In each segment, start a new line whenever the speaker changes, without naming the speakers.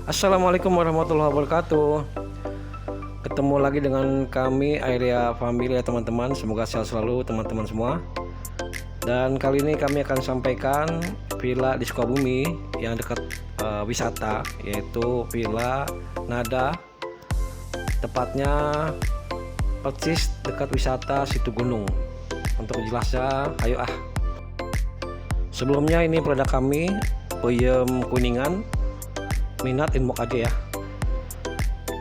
Assalamualaikum warahmatullahi wabarakatuh. Ketemu lagi dengan kami Area Family ya teman-teman. Semoga sehat selalu teman-teman semua. Dan kali ini kami akan sampaikan villa di Sukabumi yang dekat wisata, yaitu Villa Nada. Tepatnya persis dekat wisata Situ Gunung. Untuk jelasnya, ayo ah. Sebelumnya ini produk kami Peyem Kuningan. Minat inbox aja ya.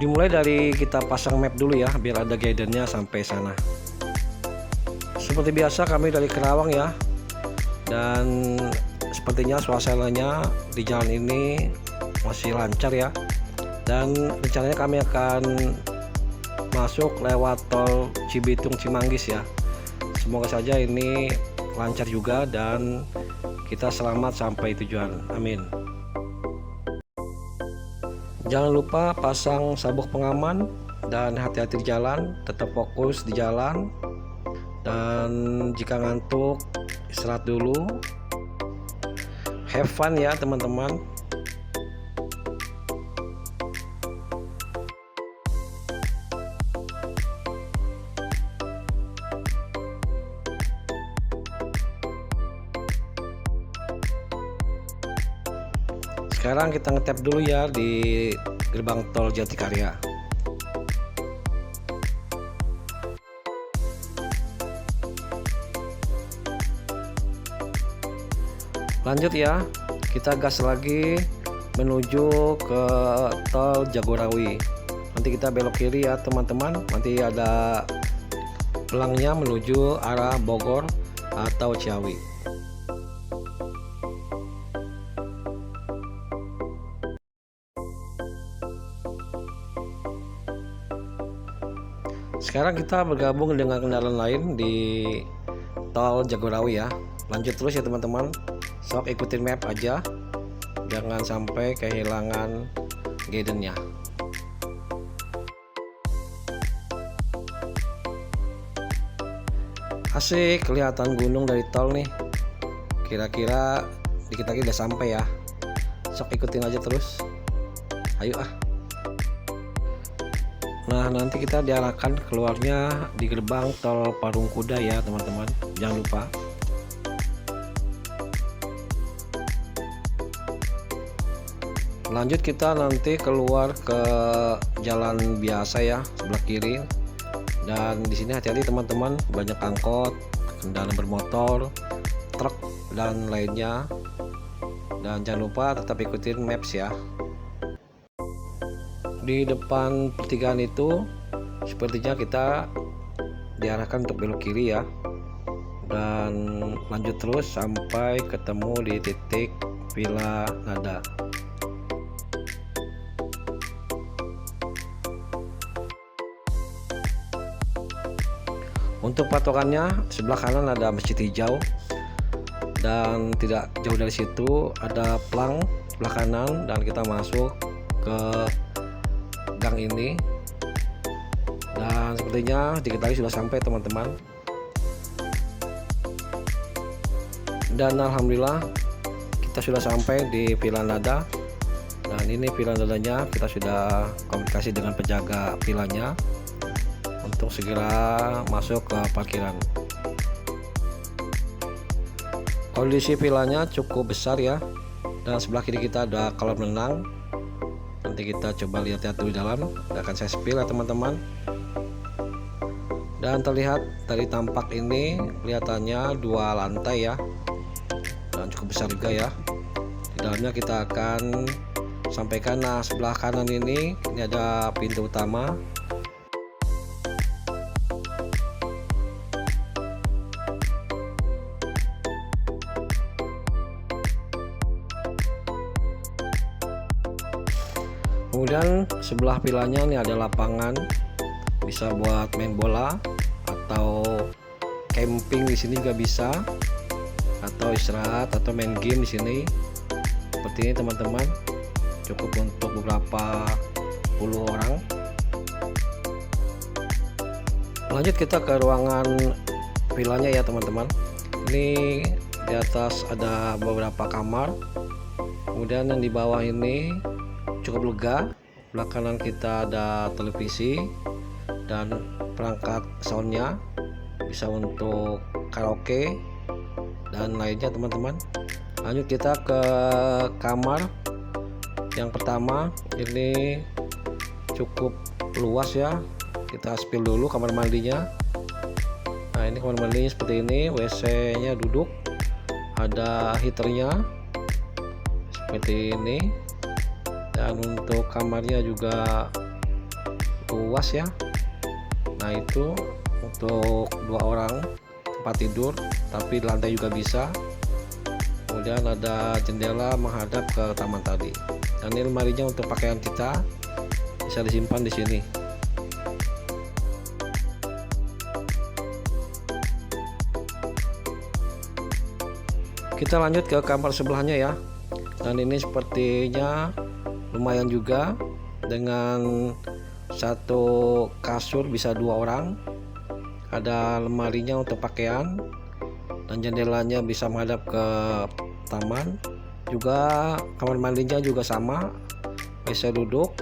Dimulai dari kita pasang map dulu ya, biar ada guidance-nya sampai sana. Seperti biasa kami dari Kerawang ya. Dan sepertinya suasananya di jalan ini masih lancar ya. Dan rencananya kami akan masuk lewat tol Cibitung Cimanggis ya. Semoga saja ini lancar juga dan kita selamat sampai tujuan. Amin. Jangan lupa pasang sabuk pengaman dan hati-hati di jalan, tetap fokus di jalan. Dan jika ngantuk, istirahat dulu. Have fun ya teman-teman. Sekarang kita ngetap dulu ya di gerbang tol Jatikarya. Lanjut ya, kita gas lagi menuju ke tol Jagorawi. Nanti kita belok kiri ya teman-teman. Nanti ada pelangnya menuju arah Bogor atau Ciawi. Sekarang kita bergabung dengan kendaraan lain di tol Jagorawi ya. Lanjut terus ya teman-teman. Sok ikutin map aja. Jangan sampai kehilangan guidance-nya. Asik, kelihatan gunung dari tol nih. Kira-kira dikit lagi udah sampai ya. Sok ikutin aja terus. Ayo ah. Nah, nanti kita diarahkan keluarnya di gerbang tol Parung Kuda ya teman-teman. Jangan lupa. Lanjut kita nanti keluar ke jalan biasa ya, sebelah kiri. Dan di sini hati-hati teman-teman, banyak angkot, kendaraan bermotor, truk dan lainnya. Dan jangan lupa tetap ikutin maps ya. Di depan pertigaan itu sepertinya kita diarahkan untuk belok kiri ya, dan lanjut terus sampai ketemu di titik Villa Nada. Untuk patokannya sebelah kanan ada Masjid Hijau, dan tidak jauh dari situ ada plang sebelah kanan, dan kita masuk ke gang ini. Dan sepertinya dikit lagi sudah sampai teman-teman. Dan alhamdulillah kita sudah sampai di Villa Nada. Dan ini Villa Nadanya, kita sudah komunikasi dengan penjaga villanya untuk segera masuk ke parkiran. Kondisi villanya cukup besar ya, dan sebelah kiri kita ada kolam renang. Nanti kita coba lihat-lihat dulu dalam, akan saya spill ya teman-teman. Dan terlihat dari tampak ini kelihatannya 2 lantai ya, dan cukup besar juga ya. Di dalamnya kita akan sampaikan. Nah, sebelah kanan ini ada pintu utama. Kemudian sebelah villanya ini ada lapangan, bisa buat main bola atau camping di sini juga bisa, atau istirahat atau main game di sini. Seperti ini teman-teman, cukup untuk beberapa puluh orang. Lanjut kita ke ruangan villanya ya teman-teman. Ini di atas ada beberapa kamar, kemudian yang di bawah ini cukup lega. Belakangan kita ada televisi dan perangkat soundnya, bisa untuk karaoke dan lainnya teman-teman. Lanjut kita ke kamar yang pertama. Ini cukup luas ya, kita spill dulu kamar mandinya. Nah, ini kamar mandinya seperti ini, WC nya duduk, ada heaternya seperti ini, dan untuk kamarnya juga luas ya. Nah, itu untuk 2 orang tempat tidur, tapi di lantai juga bisa. Kemudian ada jendela menghadap ke taman tadi, dan ini lemarinya untuk pakaian kita bisa disimpan di sini. Kita lanjut ke kamar sebelahnya ya, dan ini sepertinya lumayan juga, dengan satu kasur bisa 2 orang, ada lemarinya untuk pakaian, dan jendelanya bisa menghadap ke taman. Juga kamar mandinya juga sama, WC duduk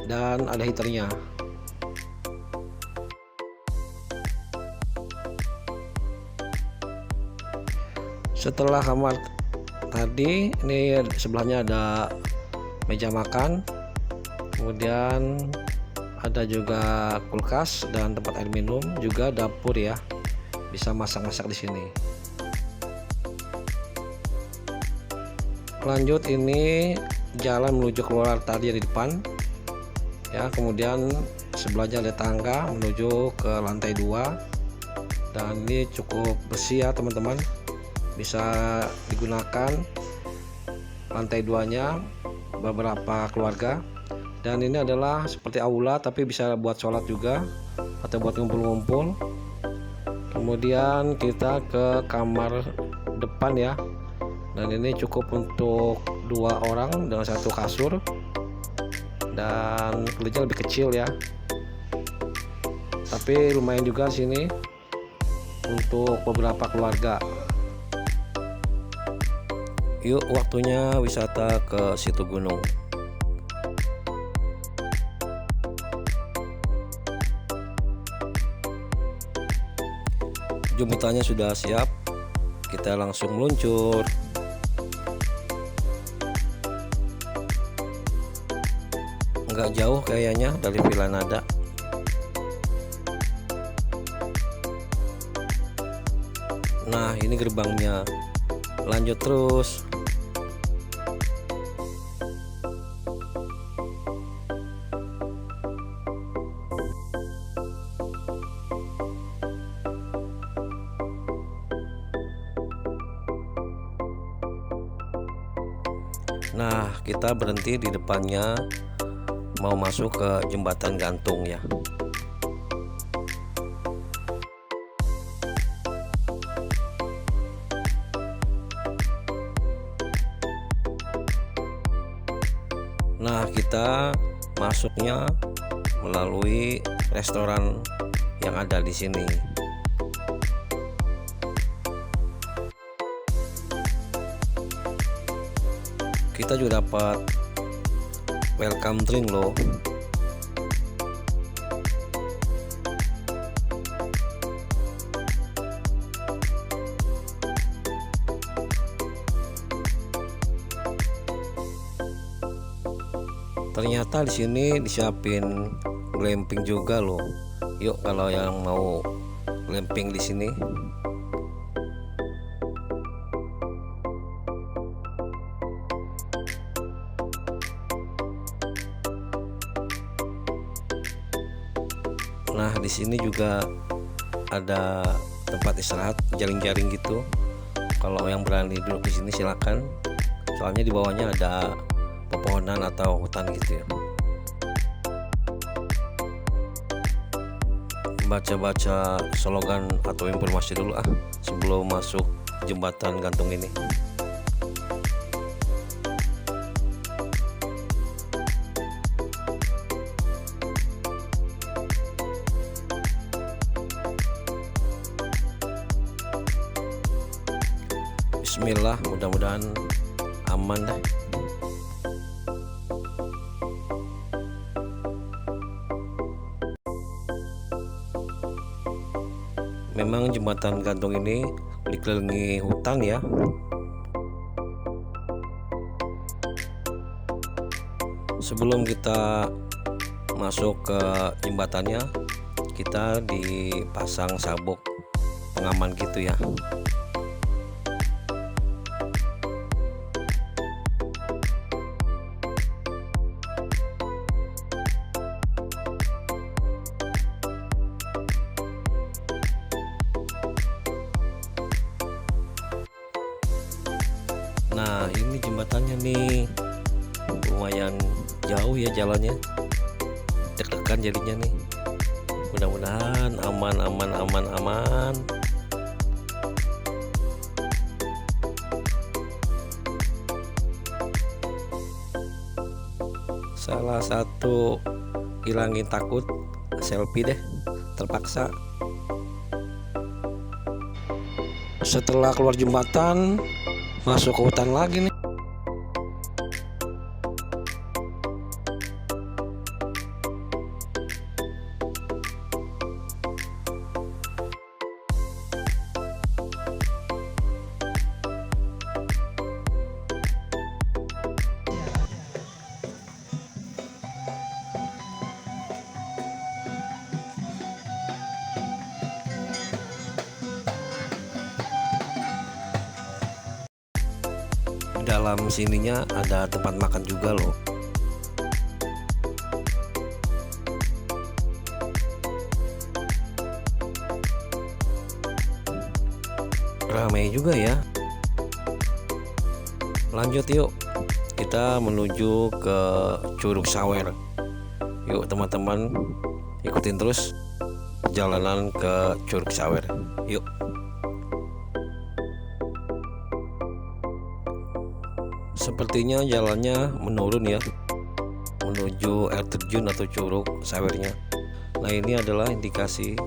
dan ada heaternya. Setelah kamar tadi, ini sebelahnya ada meja makan, kemudian ada juga kulkas dan tempat air minum, juga dapur ya, bisa masak-masak di sini. Lanjut, ini jalan menuju keluar tadi di depan ya, kemudian sebelahnya ada tangga menuju ke lantai 2, dan ini cukup bersih ya teman-teman, bisa digunakan lantai 2-nya beberapa keluarga. Dan ini adalah seperti aula, tapi bisa buat sholat juga atau buat ngumpul-ngumpul. Kemudian kita ke kamar depan ya, dan ini cukup untuk 2 orang dengan 1 kasur, dan kulitnya lebih kecil ya, tapi lumayan juga sini untuk beberapa keluarga. Yuk, waktunya wisata ke situ gunung. Jemputannya sudah siap, kita langsung meluncur. Nggak jauh kayaknya dari Villa Nada. Nah, ini gerbangnya, lanjut terus. Nah, kita berhenti di depannya, mau masuk ke jembatan gantung ya. Nah, kita masuknya melalui restoran yang ada di sini. Kita juga dapat welcome drink loh. Ternyata di sini disiapin glamping juga loh. Yuk, kalau yang mau glamping di sini. Nah, di sini juga ada tempat istirahat jaring-jaring gitu. Kalau yang berani duduk di sini silakan. Soalnya di bawahnya ada pepohonan atau hutan gitu ya. Baca-baca slogan atau informasi dulu sebelum masuk jembatan gantung ini. Bismillah, mudah-mudahan aman deh. Memang jembatan gantung ini dikelilingi hutan ya. Sebelum kita masuk ke jembatannya, kita dipasang sabuk pengaman gitu ya. Nah, ini jembatannya nih, lumayan jauh ya jalannya, deg-degan jadinya nih. Mudah-mudahan aman. Salah satu hilangin takut, selfie deh, terpaksa. Setelah keluar jembatan, masuk ke hutan lagi nih. Dalam sininya ada tempat makan juga loh. Ramai juga ya. Lanjut yuk, kita menuju ke Curug Sawer. Yuk teman-teman, ikutin terus perjalanan ke Curug Sawer. Yuk. Sepertinya jalannya menurun ya, menuju air terjun atau Curug Sawernya. Nah, ini adalah indikasi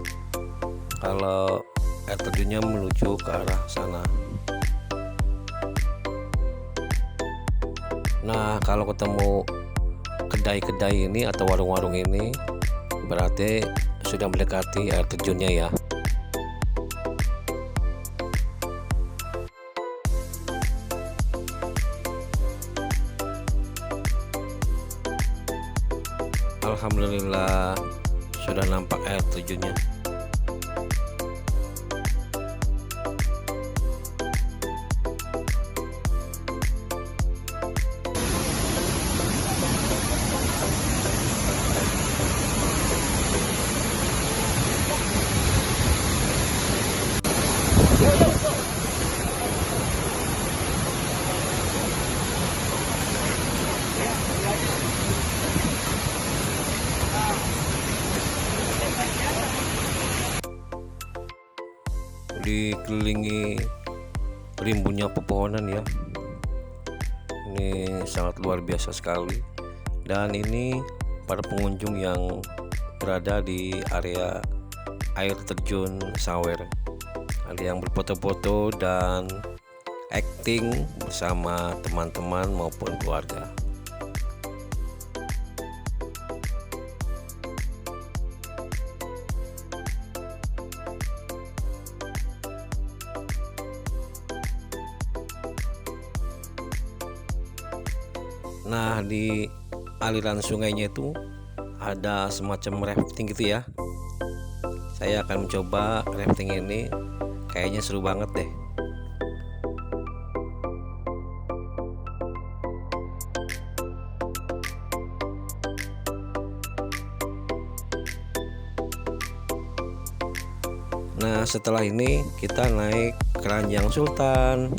kalau air terjunnya menuju ke arah sana. Nah, kalau ketemu kedai-kedai ini atau warung-warung ini, berarti sudah mendekati air terjunnya ya. Alhamdulillah sudah nampak air terjunnya. Dikelilingi rimbunnya pepohonan ya. Ini sangat luar biasa sekali. Dan ini para pengunjung yang berada di area air terjun Sawer. Ada yang berfoto-foto dan acting bersama teman-teman maupun keluarga. Nah, di aliran sungainya itu ada semacam rafting gitu ya. Saya akan mencoba rafting ini, kayaknya seru banget deh. Nah, setelah ini kita naik Keranjang Sultan.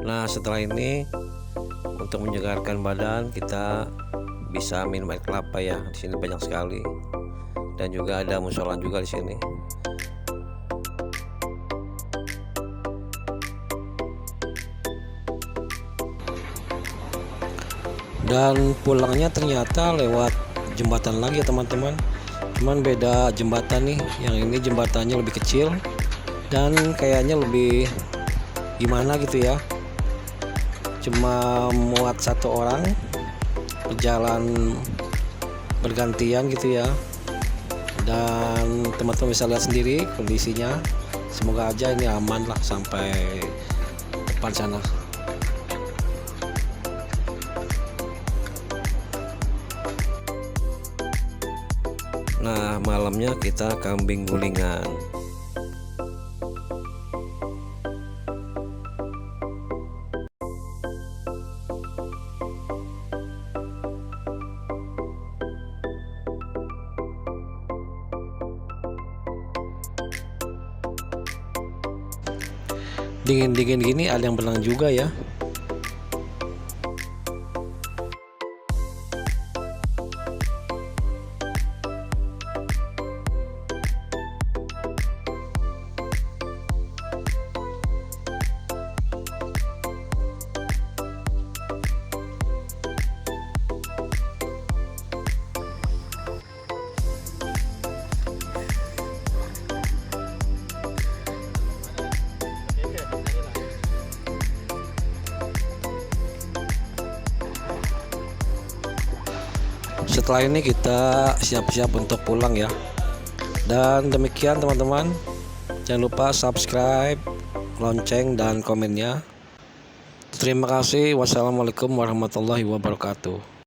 Nah, setelah ini untuk menyegarkan badan kita bisa minum air kelapa ya. Di sini banyak sekali, dan juga ada musola juga di sini. Dan pulangnya ternyata lewat jembatan lagi ya teman-teman, cuman beda jembatan nih. Yang ini jembatannya lebih kecil dan kayaknya lebih gimana gitu ya, cuma muat satu orang, berjalan bergantian gitu ya. Dan teman-teman bisa lihat sendiri kondisinya. Semoga aja ini aman lah sampai depan sana. Nah, malamnya kita kambing gulingan. Dingin-dingin gini ada yang berenang juga ya. Setelah ini kita siap-siap untuk pulang ya. Dan demikian teman-teman, jangan lupa subscribe, lonceng, dan komennya. Terima kasih. Wassalamualaikum warahmatullahi wabarakatuh.